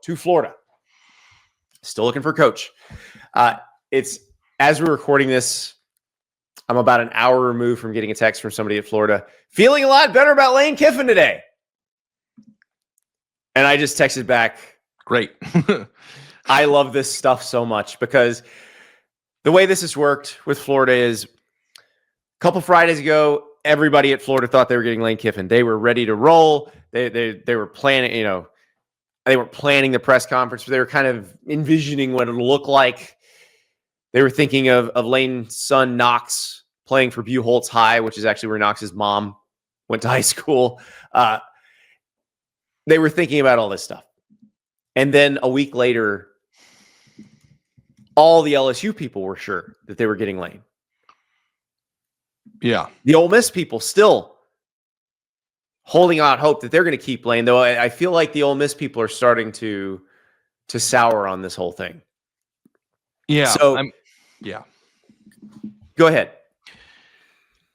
to Florida. Still looking for a coach. It's as we're recording this, I'm about an hour removed from getting a text from somebody at Florida, feeling a lot better about Lane Kiffin today. And I just texted back, great. I love this stuff so much because the way this has worked with Florida is a couple Fridays ago, everybody at Florida thought they were getting Lane Kiffin. They were ready to roll. They were planning, they weren't planning the press conference, but they were kind of envisioning what it would look like. They were thinking of Lane's son, Knox, playing for Buchholz High, which is actually where Knox's mom went to high school. They were thinking about all this stuff. And then a week later, all the LSU people were sure that they were getting Lane. Yeah. The Ole Miss people still holding out hope that they're going to keep Lane, though I feel like the Ole Miss people are starting to sour on this whole thing. Yeah. So, yeah. Go ahead.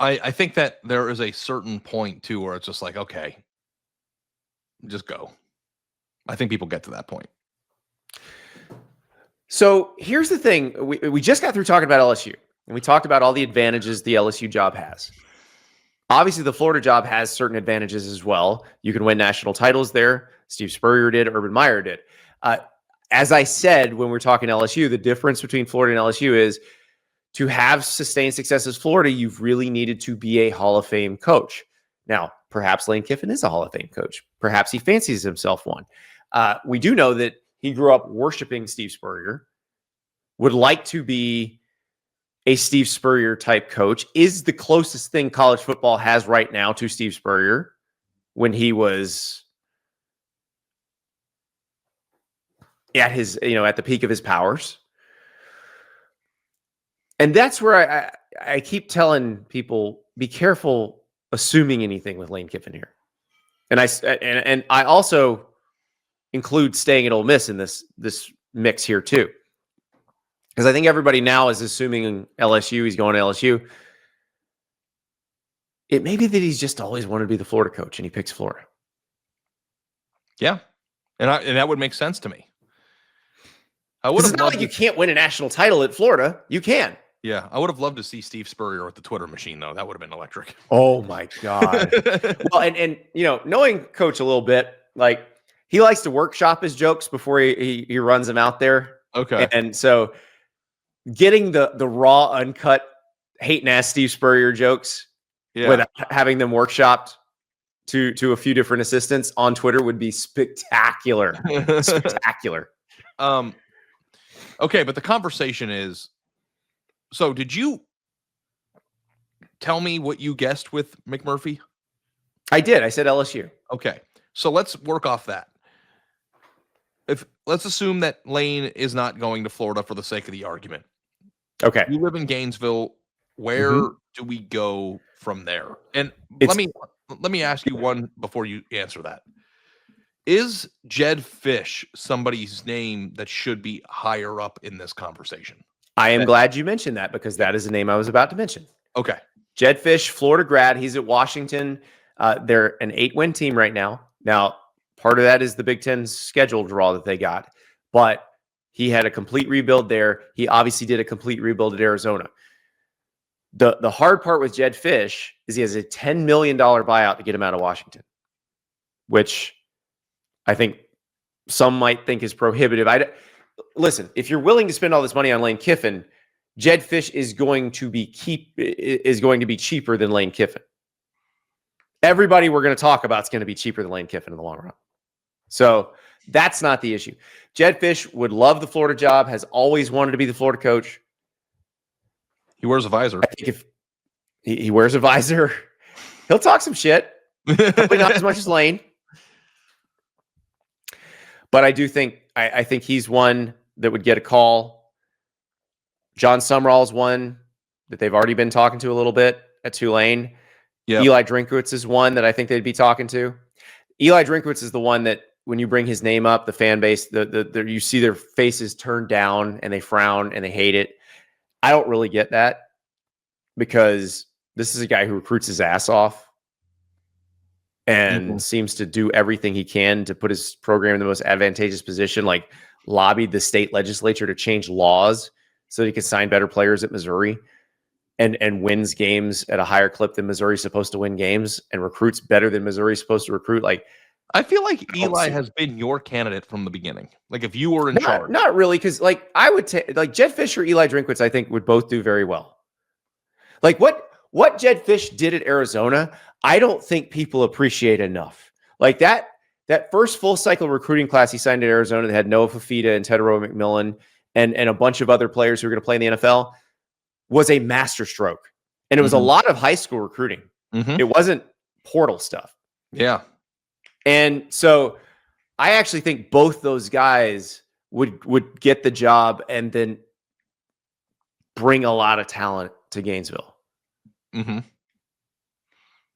I think that there is a certain point, too, where it's just like, okay, just go. I think people get to that point. So here's the thing. We just got through talking about LSU, and we talked about all the advantages the LSU job has. Obviously, the Florida job has certain advantages as well. You can win national titles there. Steve Spurrier did. Urban Meyer did. As I said when we were talking LSU, the difference between Florida and LSU is to have sustained success as Florida, you've really needed to be a Hall of Fame coach. Now, perhaps Lane Kiffin is a Hall of Fame coach. Perhaps he fancies himself one. We do know that he grew up worshiping Steve Spurrier, would like to be a Steve Spurrier type coach, is the closest thing college football has right now to Steve Spurrier when he was at his, at the peak of his powers. And that's where I keep telling people, be careful assuming anything with Lane Kiffin here. And I also include staying at Ole Miss in this mix here too. Because I think everybody now is assuming LSU, he's going to LSU. It may be that he's just always wanted to be the Florida coach and he picks Florida. Yeah. And that would make sense to me. It's not like you can't win a national title at Florida. You can. Yeah. I would have loved to see Steve Spurrier with the Twitter machine, though. That would have been electric. Oh, my God. Well, and knowing Coach a little bit, like, he likes to workshop his jokes before he runs them out there. Okay. And so getting the raw, uncut, hate-ass Steve Spurrier jokes without having them workshopped to a few different assistants on Twitter would be spectacular. Spectacular. Okay, but the conversation is, so did you tell me what you guessed with McMurphy? I did. I said LSU. Okay, so let's work off that. Let's assume that Lane is not going to Florida for the sake of the argument. Okay. You live in Gainesville. Where do we go from there? And let me ask you one before you answer that. Is Jed Fish somebody's name that should be higher up in this conversation? I am glad you mentioned that because that is the name I was about to mention. Okay. Jed Fish, Florida grad. He's at Washington. They're an 8-win team right now. Now, part of that is the Big Ten's schedule draw that they got, but he had a complete rebuild there. He obviously did a complete rebuild at Arizona. The hard part with Jed Fish is he has a $10 million buyout to get him out of Washington, which I think some might think is prohibitive. Listen, if you're willing to spend all this money on Lane Kiffin, Jed Fish is going to be cheaper than Lane Kiffin. Everybody we're going to talk about is going to be cheaper than Lane Kiffin in the long run. So that's not the issue. Jed Fish would love the Florida job, has always wanted to be the Florida coach. He wears a visor. I think if he wears a visor, he'll talk some shit. Probably not as much as Lane. But I do think I think he's one that would get a call. John Sumrall's one that they've already been talking to a little bit at Tulane. Yep. Eli Drinkwitz is one that I think they'd be talking to. Eli Drinkwitz is the one that when you bring his name up, the fan base, you see their faces turn down and they frown and they hate it. I don't really get that because this is a guy who recruits his ass off. and seems to do everything he can to put his program in the most advantageous position, like lobbied the state legislature to change laws so that he could sign better players at Missouri and wins games at a higher clip than Missouri's supposed to win games and recruits better than Missouri's supposed to recruit. Like, I feel like Eli has been your candidate from the beginning. Like if you were in charge. Not really, because like I would take like Jed Fish or Eli Drinkwitz, I think would both do very well. Like what Jed Fish did at Arizona, I don't think people appreciate enough. Like that first full cycle recruiting class he signed at Arizona that had Noah Fafita and Tedero McMillan and a bunch of other players who were going to play in the NFL was a masterstroke. And it was a lot of high school recruiting. It wasn't portal stuff. Yeah. And so I actually think both those guys would get the job and then bring a lot of talent to Gainesville.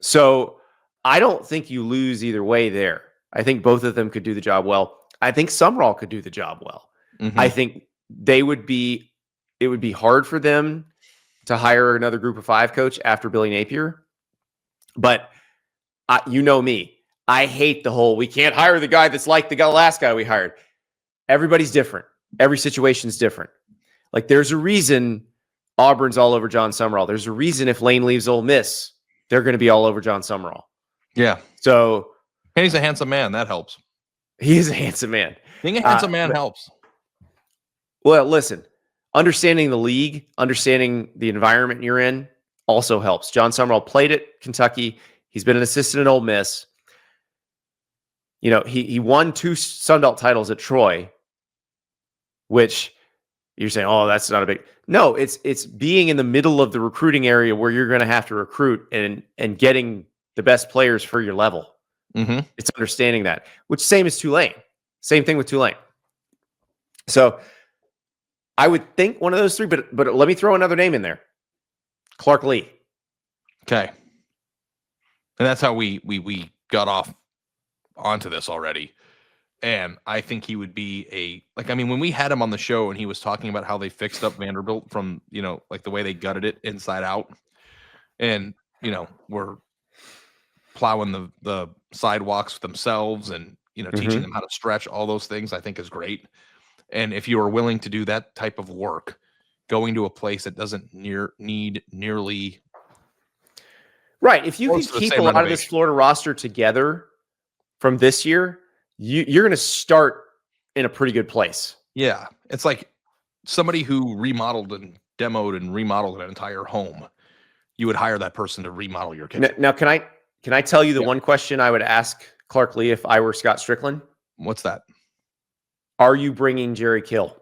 So I don't think you lose either way there. I think both of them could do the job well. I think Sumrall could do the job well. I think it would be hard for them to hire another group of 5 coach after Billy Napier. But you know me. I hate the whole, we can't hire the guy that's like the last guy we hired. Everybody's different. Every situation's different. Like there's a reason Auburn's all over John Sumrall. There's a reason if Lane leaves Ole Miss, they're going to be all over John Sumrall. Yeah. So. And he's a handsome man. That helps. He is a handsome man. Being a handsome man helps. Well, listen, understanding the league, understanding the environment you're in also helps. John Sumrall played at Kentucky. He's been an assistant at Ole Miss. You know, he won 2 Sun Belt titles at Troy, which you're saying, oh, that's not a big. No, it's being in the middle of the recruiting area where you're going to have to recruit and getting the best players for your level. It's understanding that, which same as Tulane. Same thing with Tulane. So I would think one of those 3, but let me throw another name in there. Clark Lee. Okay. And that's how we got off onto this already. And I think he would be when we had him on the show and he was talking about how they fixed up Vanderbilt from, like the way they gutted it inside out and, were plowing the sidewalks themselves and, teaching them how to stretch, all those things I think is great. And if you are willing to do that type of work, going to a place that doesn't need nearly. Right. If you can keep a lot of this Florida roster together from this year, you're going to start in a pretty good place. Yeah. It's like somebody who remodeled and demoed and remodeled an entire home. You would hire that person to remodel your kitchen. Now, can I tell you the one question I would ask Clark Lee if I were Scott Strickland? What's that? Are you bringing Jerry Kill?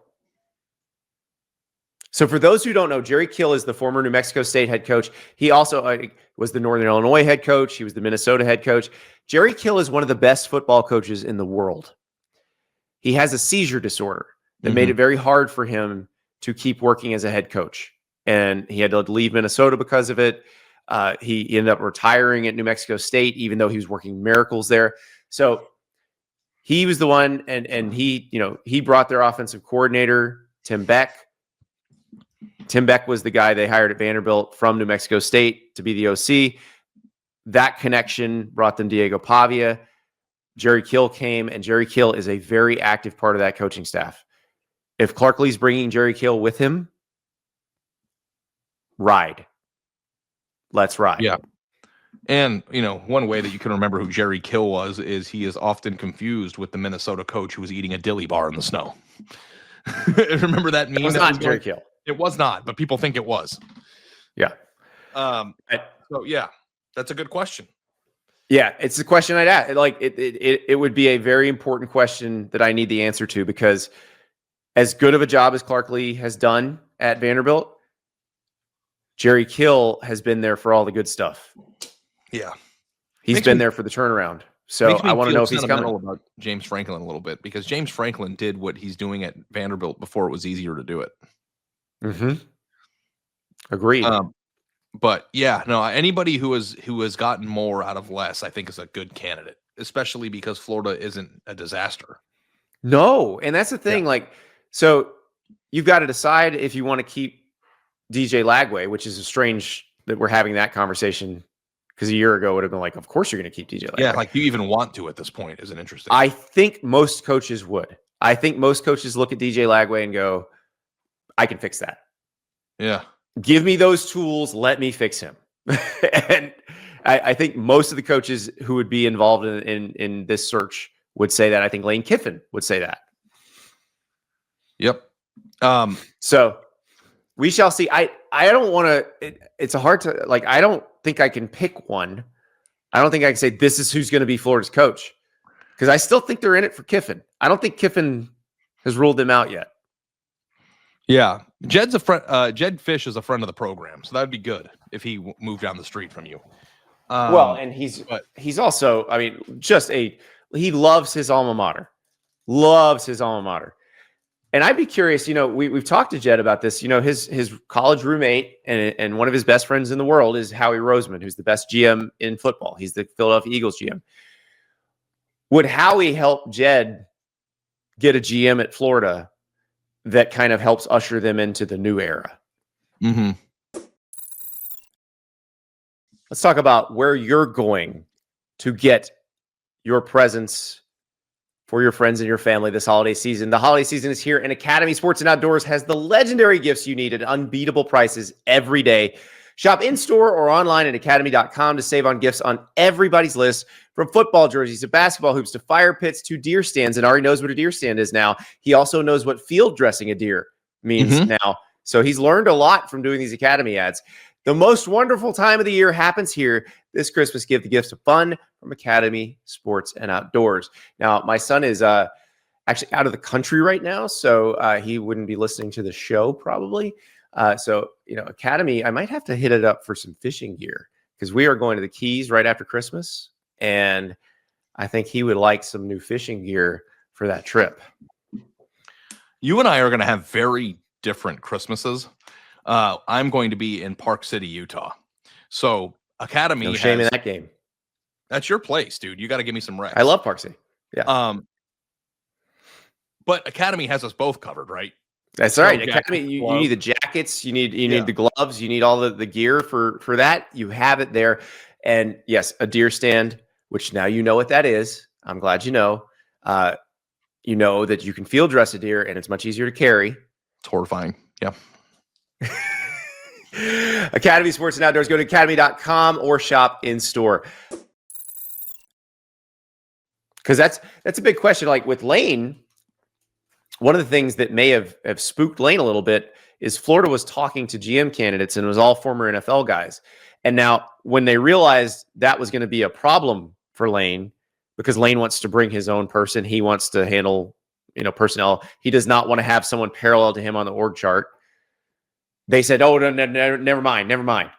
So for those who don't know, Jerry Kill is the former New Mexico State head coach. He also was the Northern Illinois head coach. He was the Minnesota head coach. Jerry Kill is one of the best football coaches in the world. He has a seizure disorder that made it very hard for him to keep working as a head coach. And he had to leave Minnesota because of it. He ended up retiring at New Mexico State, even though he was working miracles there. So he was the one, and he brought their offensive coordinator, Tim Beck. Tim Beck was the guy they hired at Vanderbilt from New Mexico State to be the OC. That connection brought them Diego Pavia. Jerry Kill came, and Jerry Kill is a very active part of that coaching staff. If Clark Lee's bringing Jerry Kill with him, ride. Let's ride. Yeah. And, one way that you can remember who Jerry Kill was is he is often confused with the Minnesota coach who was eating a dilly bar in the snow. Remember that meme? It was not Jerry Kill. It was not, but people think it was. Yeah. So yeah, that's a good question. Yeah, it's the question I'd ask. Like it would be a very important question that I need the answer to, because as good of a job as Clark Lee has done at Vanderbilt, Jerry Kill has been there for all the good stuff. Yeah. He's been there for the turnaround. So I want to know if he's coming. About James Franklin a little bit, because James Franklin did what he's doing at Vanderbilt before it was easier to do it. Agreed. But yeah, no, anybody who has gotten more out of less, I think is a good candidate, especially because Florida isn't a disaster. No. And that's the thing. Yeah. Like, so you've got to decide if you want to keep DJ Lagway, which is strange that we're having that conversation Because a year ago would have been like, of course you're going to keep DJ Lagway. Yeah, like do you even want to at this point isn't interesting. I think most coaches would. I think most coaches look at DJ Lagway and go, I can fix that. Yeah. Give me those tools. Let me fix him. And I think most of the coaches who would be involved in this search would say that. I think Lane Kiffin would say that. Yep. So we shall see. I don't want to. It's a hard to like. I don't think I can pick one. I don't think I can say this is who's going to be Florida's coach because I still think they're in it for Kiffin. I don't think Kiffin has ruled them out yet. Yeah, Jed's a friend. Jed Fish is a friend of the program, so that'd be good if he moved down the street from you. Well, and he's also, I mean, he loves his alma mater, And I'd be curious, we've talked to Jed about this. His college roommate and one of his best friends in the world is Howie Roseman, who's the best GM in football. He's the Philadelphia Eagles GM. Would Howie help Jed get a GM at Florida that kind of helps usher them into the new era? Mm-hmm. Let's talk about where you're going to get your presents for your friends and your family this holiday season. The holiday season is here, and Academy Sports and Outdoors has the legendary gifts you need at unbeatable prices every day. Shop in-store or online at academy.com to save on gifts on everybody's list, from football jerseys to basketball hoops to fire pits to deer stands. And Ari knows what a deer stand is now. He also knows what field dressing a deer means now. So he's learned a lot from doing these Academy ads. The most wonderful time of the year happens here this Christmas. Give the gifts of fun from Academy Sports and Outdoors. Now, my son is actually out of the country right now, so he wouldn't be listening to the show probably. So, Academy, I might have to hit it up for some fishing gear because we are going to the Keys right after Christmas, and I think he would like some new fishing gear for that trip. You and I are going to have very different Christmases. I'm going to be in Park City, Utah. So Academy, no shame in that game. That's your place, dude. You got to give me some rest. I love Park City. Yeah. But Academy has us both covered, right? That's right. Academy, you need the jackets, you need the gloves, you need all the gear for that. You have it there. And yes, a deer stand, which now you know what that is. I'm glad you know. You know that you can field dress a deer and it's much easier to carry. It's horrifying. Yeah. Academy Sports and Outdoors. Go to academy.com or shop in store. Because that's a big question. Like with Lane, one of the things that may have spooked Lane a little bit is Florida was talking to GM candidates and it was all former NFL guys. And now when they realized that was going to be a problem for Lane, because Lane wants to bring his own person, he wants to handle, personnel. He does not want to have someone parallel to him on the org chart. They said, oh, no, never mind.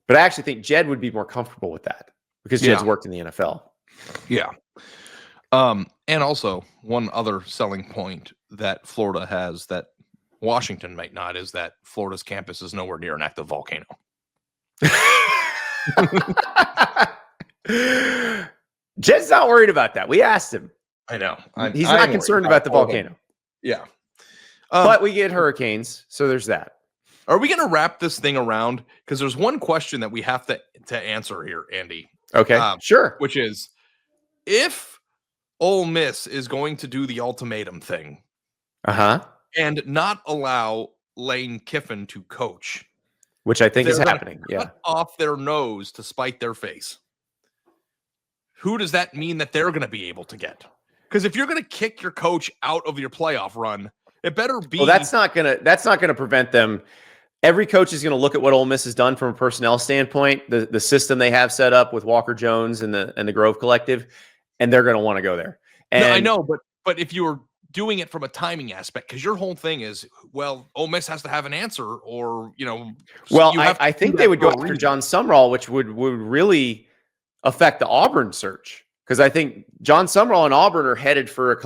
But I actually think Jed would be more comfortable with that because Jed's worked in the NFL. Yeah. And also one other selling point that Florida has that Washington might not is that Florida's campus is nowhere near an active volcano. Jed's not worried about that. We asked him. I know. He's not concerned about the volcano. Yeah. But we get hurricanes, so there's that. Are we going to wrap this thing around? Because there's one question that we have to answer here, Andy. Okay, sure. Which is, if Ole Miss is going to do the ultimatum thing and not allow Lane Kiffin to coach, which I think is happening, cut off their nose to spite their face, who does that mean that they're going to be able to get? Because if you're going to kick your coach out of your playoff run, it better be. Well, that's not gonna prevent them. Every coach is going to look at what Ole Miss has done from a personnel standpoint, the system they have set up with Walker Jones and the Grove Collective, and they're going to want to go there. And no, I know, but if you're doing it from a timing aspect, because your whole thing is, well, Ole Miss has to have an answer, or Well, I think they would go after John Sumrall, which would really affect the Auburn search, because I think John Sumrall and Auburn are headed for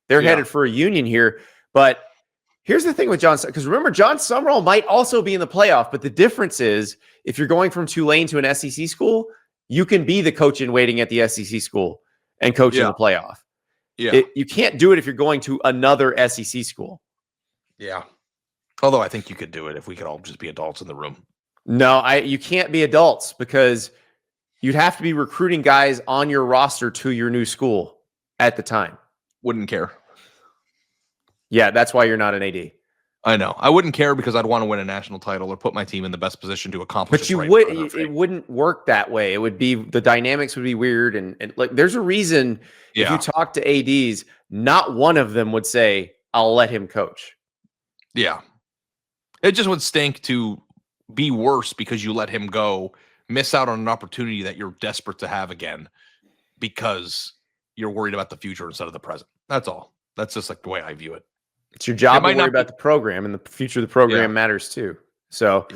headed for a union here. But here's the thing with John, because remember, John Sumrall might also be in the playoff, but the difference is if you're going from Tulane to an SEC school, you can be the coach in waiting at the SEC school and coach in the playoff. Yeah. You can't do it if you're going to another SEC school. Yeah. Although I think you could do it if we could all just be adults in the room. No, you can't be adults because you'd have to be recruiting guys on your roster to your new school at the time. Wouldn't care. Yeah, that's why you're not an AD. I know. I wouldn't care because I'd want to win a national title or put my team in the best position to accomplish. But it wouldn't work that way. It would be, the dynamics would be weird. And like, there's a reason if you talk to ADs, not one of them would say, I'll let him coach. Yeah. It just would stink to be worse because you let him go, miss out on an opportunity that you're desperate to have again because you're worried about the future instead of the present. That's all. That's just like the way I view it. It's your job to worry about the program, and the future of the program matters too. So,